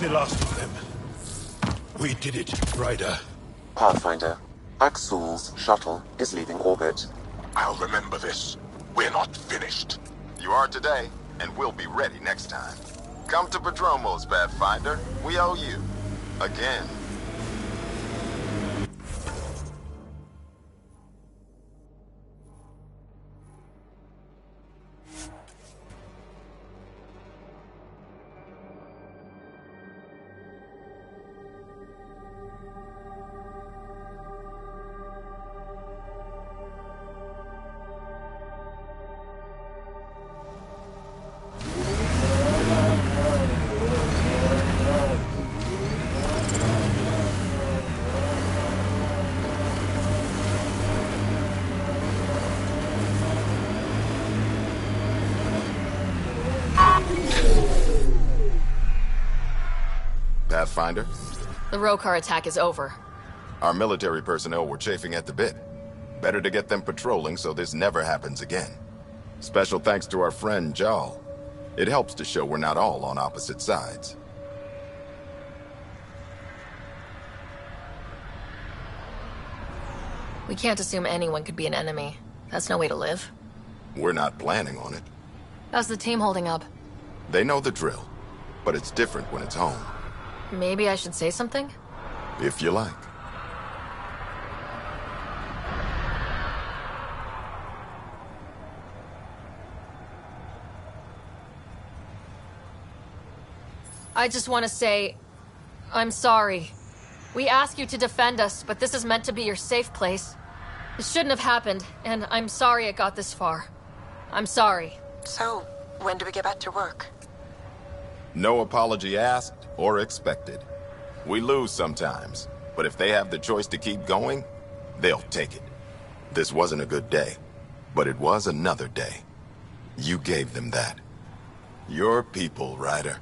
The last of them. We did it, Ryder. Pathfinder, Aksul's shuttle is leaving orbit. I'll remember this. We're not finished. You are today, and we'll be ready next time. Come to Padromos, Pathfinder. We owe you. Again. Pathfinder? The Rokar attack is over. Our military personnel were chafing at the bit. Better to get them patrolling so this never happens again. Special thanks to our friend Jarl. It helps to show we're not all on opposite sides. We can't assume anyone could be an enemy. That's no way to live. We're not planning on it. How's the team holding up? They know the drill, but it's different when it's home. Maybe I should say something? If you like. I just want to say, I'm sorry. We ask you to defend us, but this is meant to be your safe place. It shouldn't have happened, and I'm sorry it got this far. I'm sorry. So, when do we get back to work? No apology asked or expected. We lose sometimes, but if they have the choice to keep going, they'll take it. This wasn't a good day, but it was another day. You gave them that. Your people, Ryder.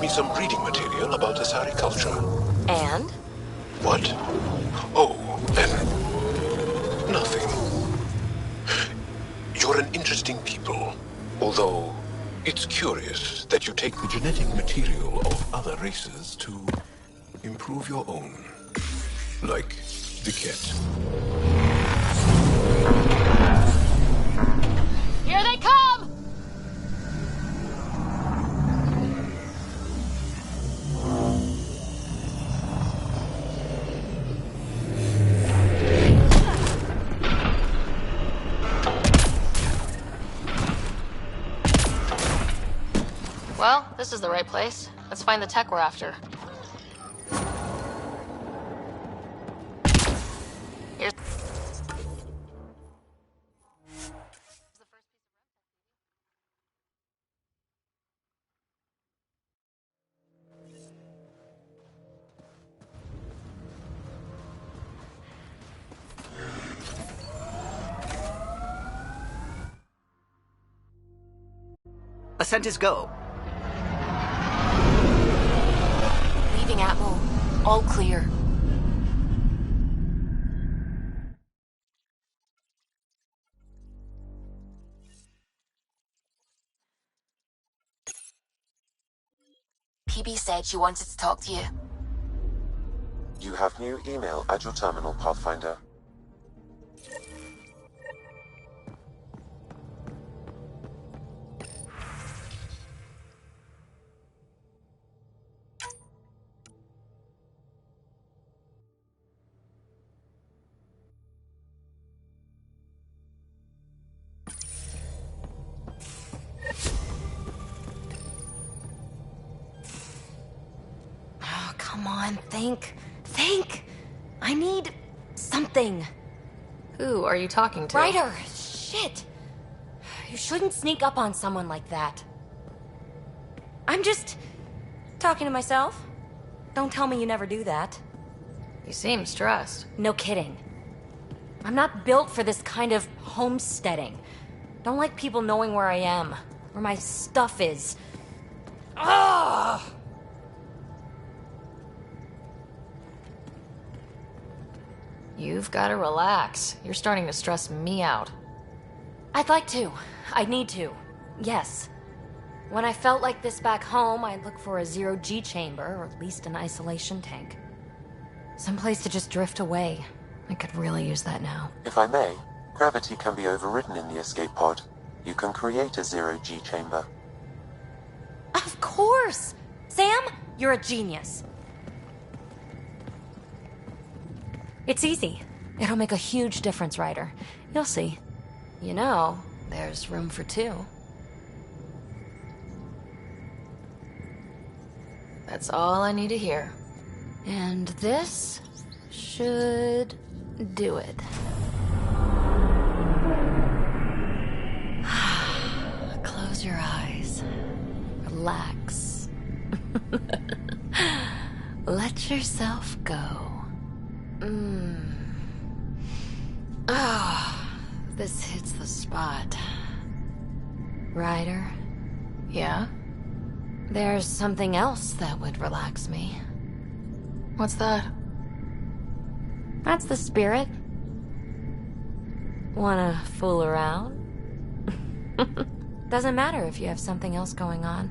me some reading material about Asari culture. And? What? Oh, nothing. You're an interesting people, although it's curious that you take the genetic material of other races to improve your own. Like the cat. Here they come! Well, this is the right place. Let's find the tech we're after. Here's... Ascent is go. Leaving Atmo. All clear. PB said she wanted to talk to you. You have new email at your terminal, Pathfinder. Oh, come on, think. Think! I need something. Who are you talking to? Ryder! Shit! You shouldn't sneak up on someone like that. I'm just talking to myself. Don't tell me you never do that. You seem stressed. No kidding. I'm not built for this kind of homesteading. Don't like people knowing where I am, where my stuff is. Ugh! You've got to relax. You're starting to stress me out. I'd like to. I need to. Yes. When I felt like this back home, I'd look for a zero-G chamber, or at least an isolation tank. Someplace to just drift away. I could really use that now. If I may, gravity can be overridden in the escape pod. You can create a zero-G chamber. Of course! Sam, you're a genius. It's easy. It'll make a huge difference, Ryder. You'll see. You know, there's room for two. That's all I need to hear. And this should do it. Close your eyes. Relax. Let yourself go. Ah, this hits the spot. Ryder? Yeah? There's something else that would relax me. What's that? That's the spirit. Wanna fool around? Doesn't matter if you have something else going on.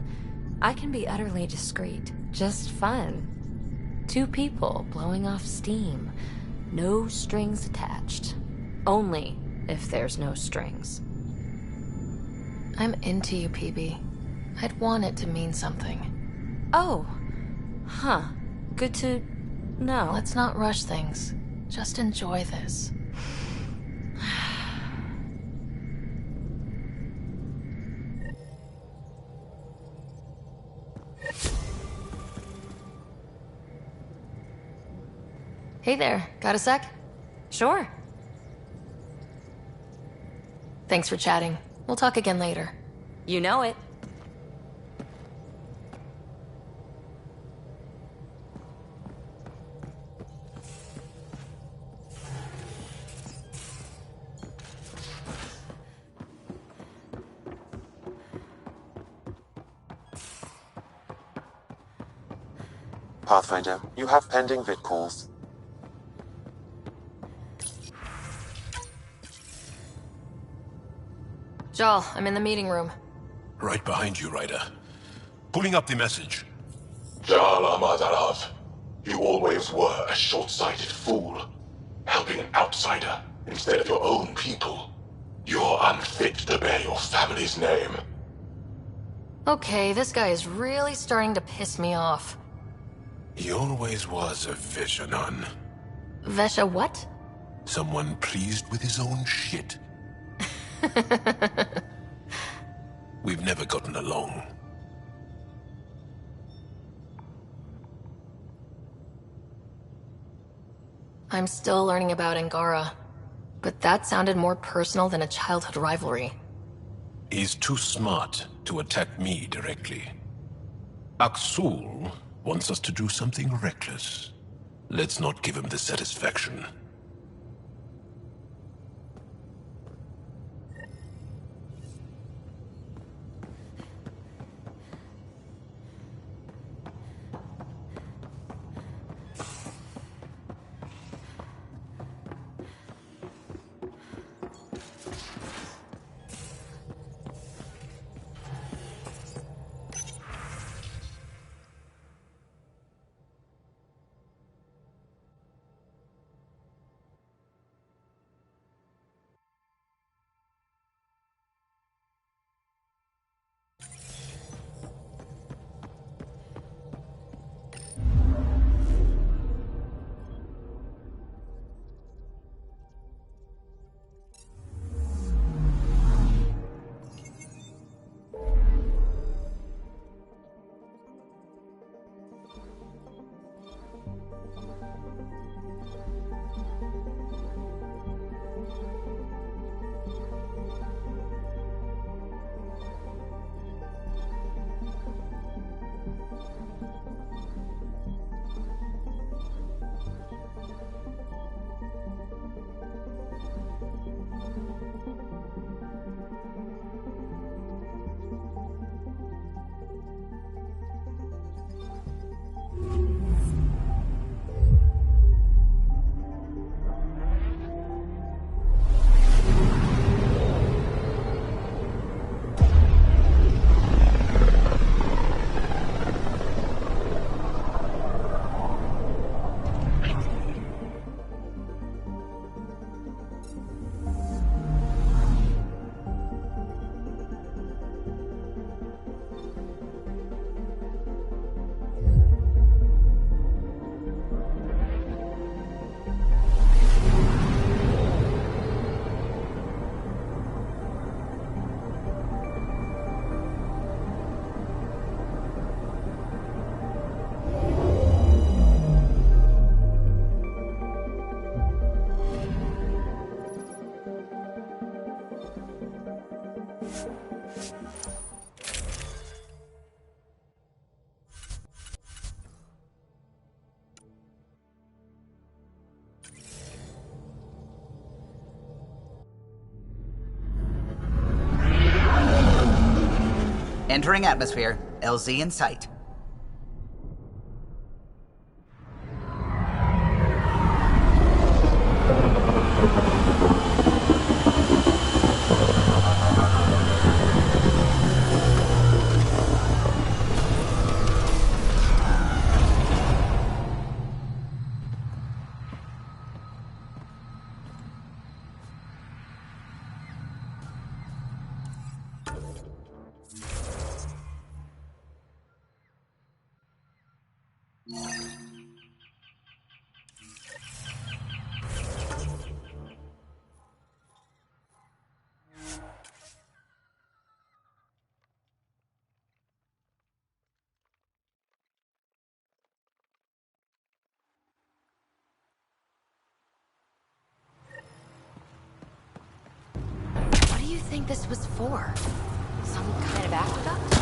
I can be utterly discreet. Just fun. Two people blowing off steam. No strings attached. Only if there's no strings. I'm into you, PB. I'd want it to mean something. Oh. Huh. Good to know. Let's not rush things. Just enjoy this. Hey there, got a sec? Sure. Thanks for chatting. We'll talk again later. You know it. Pathfinder, you have pending vid calls. Jal, I'm in the meeting room. Right behind you, Ryder. Pulling up the message. Jala Madarav, you always were a short-sighted fool. Helping an outsider instead of your own people. You're unfit to bear your family's name. Okay, this guy is really starting to piss me off. He always was a Veshanon. Vesha what? Someone pleased with his own shit. We've never gotten along. I'm still learning about Angara, but that sounded more personal than a childhood rivalry. He's too smart to attack me directly. Aksul wants us to do something reckless. Let's not give him the satisfaction. Entering atmosphere. LZ in sight. What do you think this was for? Some kind of aqueduct?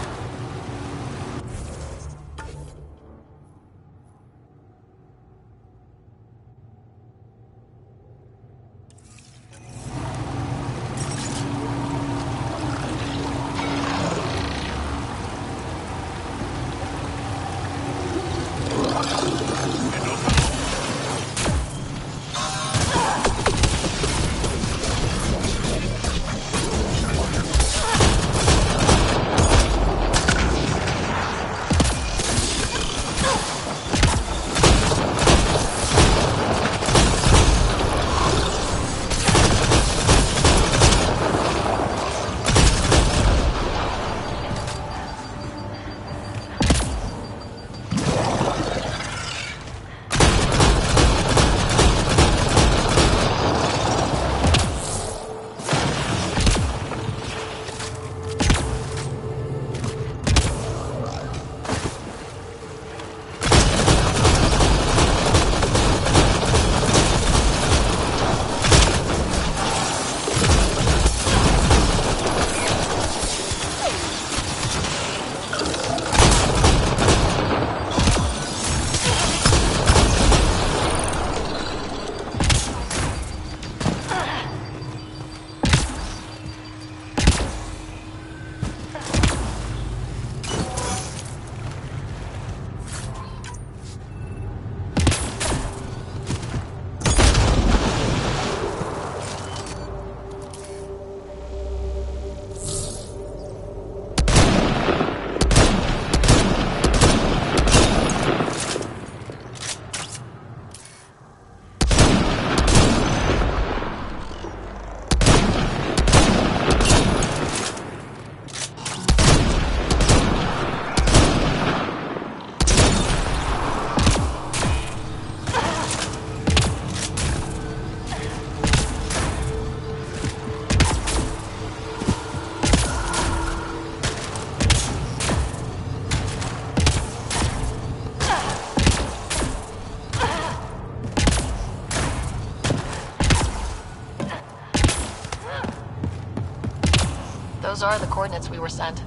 Those are the coordinates we were sent.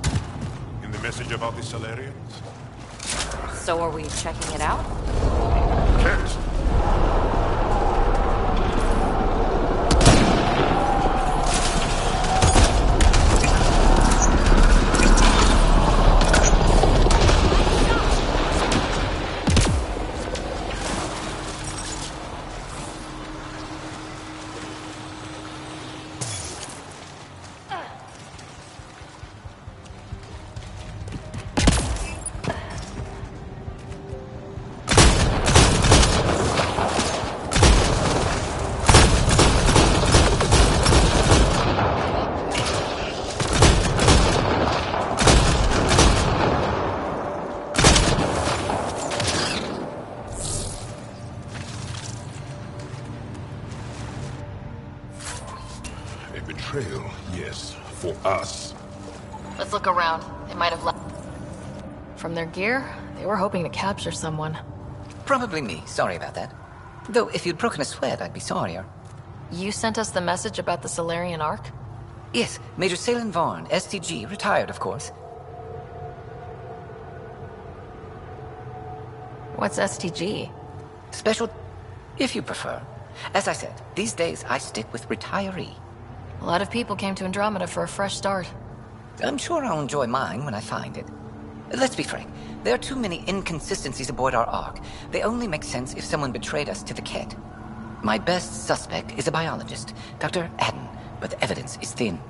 In the message about the Salarians? So are we checking it out? Kent! Betrayal, yes, for us. Let's look around. They might have left. From their gear, they were hoping to capture someone. Probably me. Sorry about that. Though, if you'd broken a sweat, I'd be sorrier. You sent us the message about the Solarian Ark? Yes, Major Salin Vaughn, STG, retired, of course. What's STG? Special, if you prefer. As I said, these days I stick with retiree. A lot of people came to Andromeda for a fresh start. I'm sure I'll enjoy mine when I find it. Let's be frank. There are too many inconsistencies aboard our Ark. They only make sense if someone betrayed us to the Ket. My best suspect is a biologist, Dr. Adden, but the evidence is thin.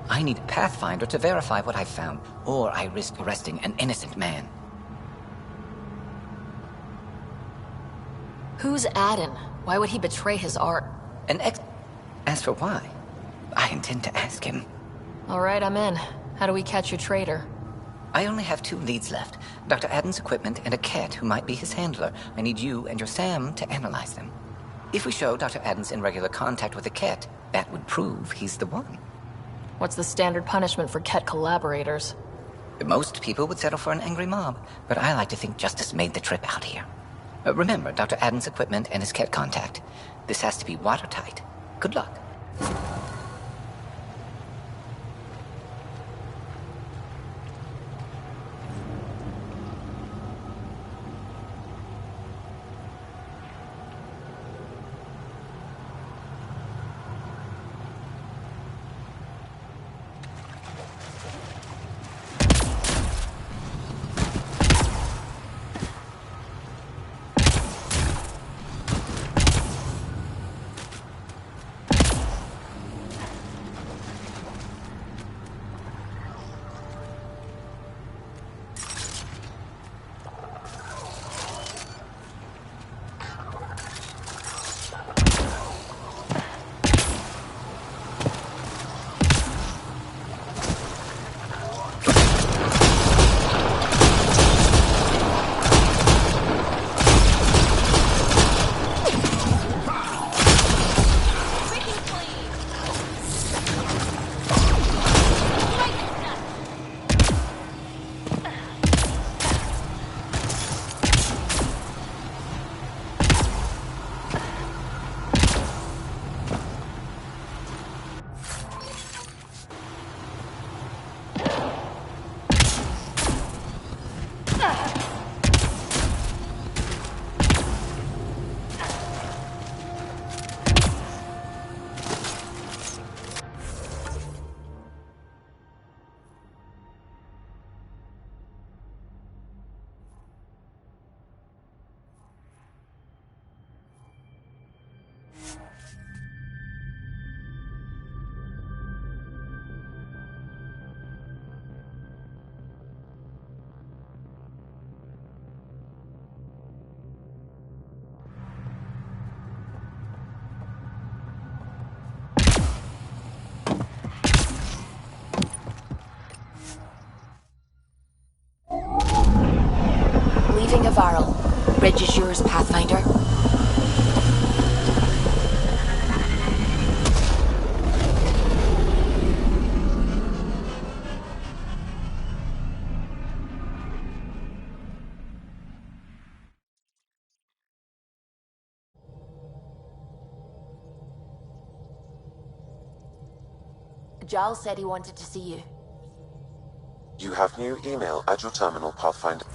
I need a Pathfinder to verify what I've found, or I risk arresting an innocent man. Who's Adden? Why would he betray his art? As for why, I intend to ask him. All right, I'm in. How do we catch your traitor? I only have 2 leads left. Dr. Adden's equipment and a Ket who might be his handler. I need you and your Sam to analyze them. If we show Dr. Adden's in regular contact with the Ket, that would prove he's the one. What's the standard punishment for Ket collaborators? Most people would settle for an angry mob, but I like to think justice made the trip out here. Remember Dr. Adden's equipment and his Ket contact. This has to be watertight. Good luck. Leaving Avaril. Bridge is yours, Pathfinder. Giles said he wanted to see you. You have new email at your terminal, Pathfinder.